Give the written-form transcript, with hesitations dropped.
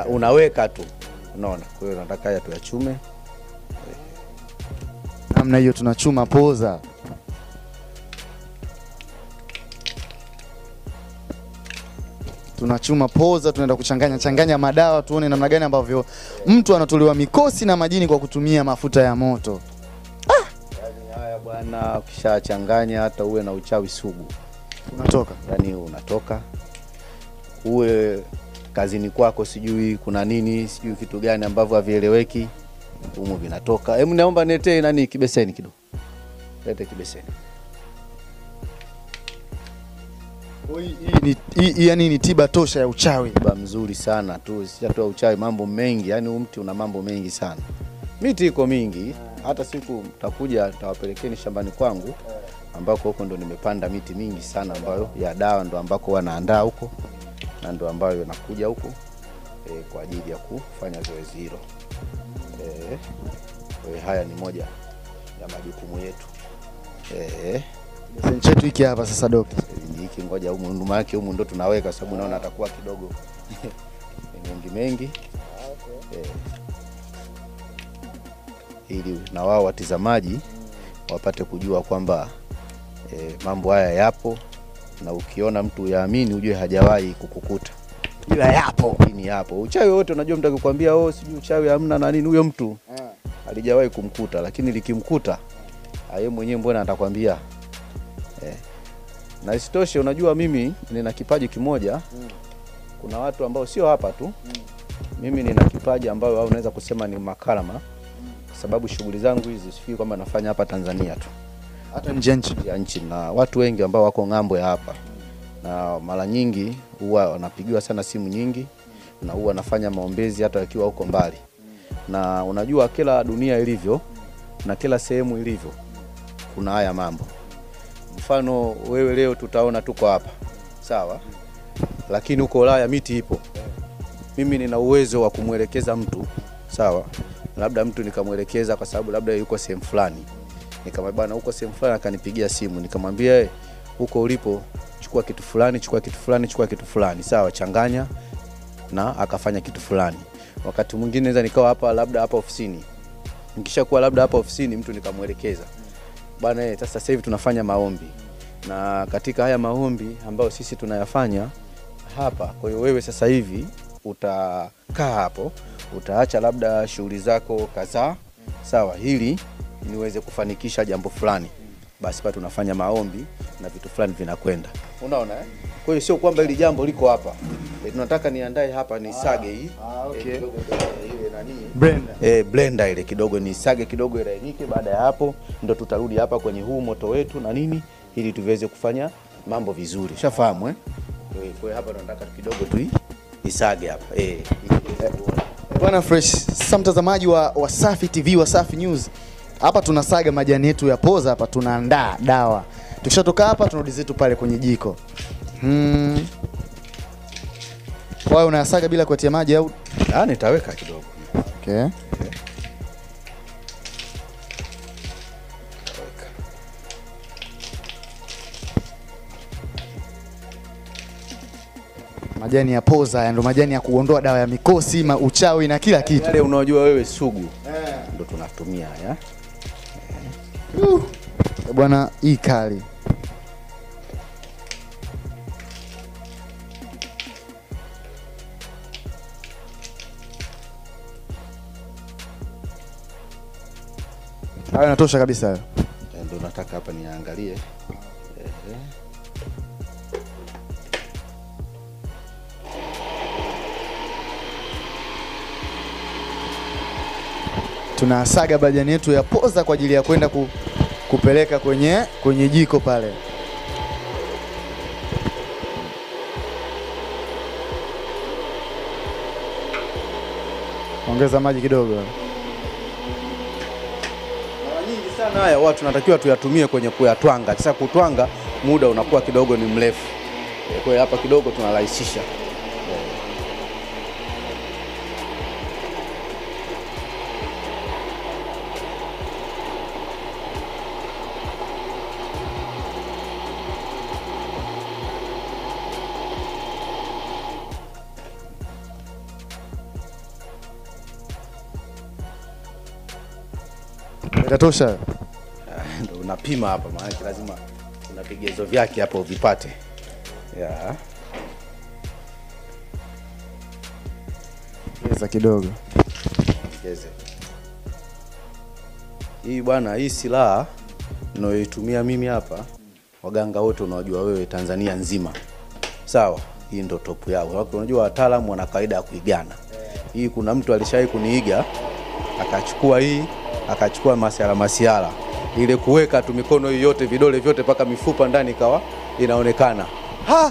unaweka tu, unaona. Kwa hiyo nataka haya tuyachume namna hiyo. Tunachuma poza. Tunachuma poza, tunaenda kuchanganya madawa, tuone namna gani ambavyo mtu anatolewa mikosi na majini kwa kutumia mafuta ya moto. Yani haya bwana, ukishachanganya hata uwe na uchawi sugu unatoka. Yani unatoka, uwe kazini kwako sijui kuna nini, sijui vitu gani ambavyo havieleweki, humo vinatoka. Hebu naomba nete nani kibeseni kidogo. Lete kibeseni. Hii yani ni tiba tosha ya uchawi. Tiba mzuri sana tu, sijatoa uchawi, mambo mengi. Yani mti una mambo mengi sana. Miti iko mingi, hata siku mtakuja nitawapelekeni shambani kwangu ambako huko ndo nimepanda miti mingi sana ambayo ya dawa, ndo ambako wanaandaa huko na ndo ambayo nakuja huko kwa ajili ya kufanya zoezi hilo. Haya ni moja ya majukumu yetu. Besen chetu hiki hapa sasa dokta. Hiki ngoja huko nduma yake huko ndo tunaweka, sababu naona atakuwa kidogo mengi. Ili na wao watazamaji wapate kujua kwamba mambo haya yapo, na ukiona mtu yaamini ujue hajawahi kukukuta, ila yapo. Ni yapo. Uchawi wote unajua, mtu akikwambia sijui uchawi hamna na nini, huyo mtu alijawahi kumkuta, lakini likimkuta yeye mwenyewe mbona atakwambia. Na isitoshe unajua mimi nina kipaji kimoja. Kuna watu ambao sio hapa tu. Mimi nina kipaji ambao au unaweza kusema ni makarama, kwa sababu shughuli zangu hizi sifikiri kwamba nafanya hapa Tanzania tu, hata nje ya nchi, na watu wengi ambao wako ngambo ya hapa. Na mara nyingi huwa wanapigiwa sana simu nyingi, na huwa nafanya maombezi hata wakiwa huko mbali. Na unajua kila dunia ilivyo na kila sehemu ilivyo, kuna haya mambo. Mfano wewe leo tutaona tuko hapa, sawa? Lakini huko Ulaya miti ipo. Mimi nina uwezo wa kumuelekeza mtu, sawa? Labda mtu nikamuelekeza kwa sababu labda yuko sehemu fulani. Nikamwambia bwana huko sehemu fulani, akanipigia simu, nikamwambia huko ulipo chukua kitu fulani, chukua kitu fulani, chukua kitu fulani, sawa, changanya, na akafanya kitu fulani. Wakati mwingine naweza nikawa hapa labda hapa ofisini. Nikishakuwa labda hapa ofisini mtu nikamuelekeza, bwana sasa hivi tunafanya maombi. Na katika haya maombi ambayo sisi tunayafanya hapa, kwa hiyo wewe sasa hivi utakaa hapo, utaacha labda shughuli zako kadhaa, sawa, hili niweze kufanikisha jambo fulani. Basi pa tunafanya maombi na vitu fulani vinakwenda. Unaona Kwa hiyo sio kwamba hili jambo liko hapa. Tunataka niandae hapa ni sage hii. Okay. Ile nani? Blender. Blender ile kidogo ni sage kidogo ilainike. Baada ya hapo ndo tutarudi hapa kwenye huu moto wetu na nini ili tuweze kufanya mambo vizuri. Ushafahamu Kwa hiyo hapa tunataka kidogo tu isage hapa. Bwana Fresh, sasa mtazamaji wa Wasafi TV, Wasafi News. Hapa tunasaga majani yetu ya poza, hapa tunaandaa dawa. Tukishatoka hapa tunarudi zetu pale kwenye jiko. Kwa hiyo unasaga bila kutia maji au? Nitaweka kidogo. Okay. Majani ya poza ndio majani ya kuondoa dawa ya mikosi, uchawi na kila kitu. Yale unajua wewe sugu. Ndio tunatumia haya. Bwana hii kali. Haya natosha kabisa hayo. Ndio nataka hapa niangalie. Tunasaga majani yetu ya poza kwa ajili ya kwenda kupeleka kwenye jiko pale. Ongeza maji kidogo. Mara nyingi sana haya watu tunatakiwa tuyatumie kwenye kuyatwanga. Sasa kutwanga muda unakuwa kidogo ni mrefu. Kwa hiyo hapa kidogo tunarahisisha. Itatosha. Ndio unapima hapa, maana lazima kuna vigezo vyake hapo uvipate. Yeah. Ongeza kidogo. Ongeze. Hii bwana, hii silaha ninayoitumia mimi hapa, waganga wote unajua wewe Tanzania nzima. Sawa? Hii ndo top yao. Unajua wataalamu wana kaida ya kuigana. Hii kuna mtu alishawahi kuniiga akachukua hii, akachukua masiala ile kuweka tu mikono hii yote, vidole vyote paka mifupa ndani ikawa inaonekana. Ha!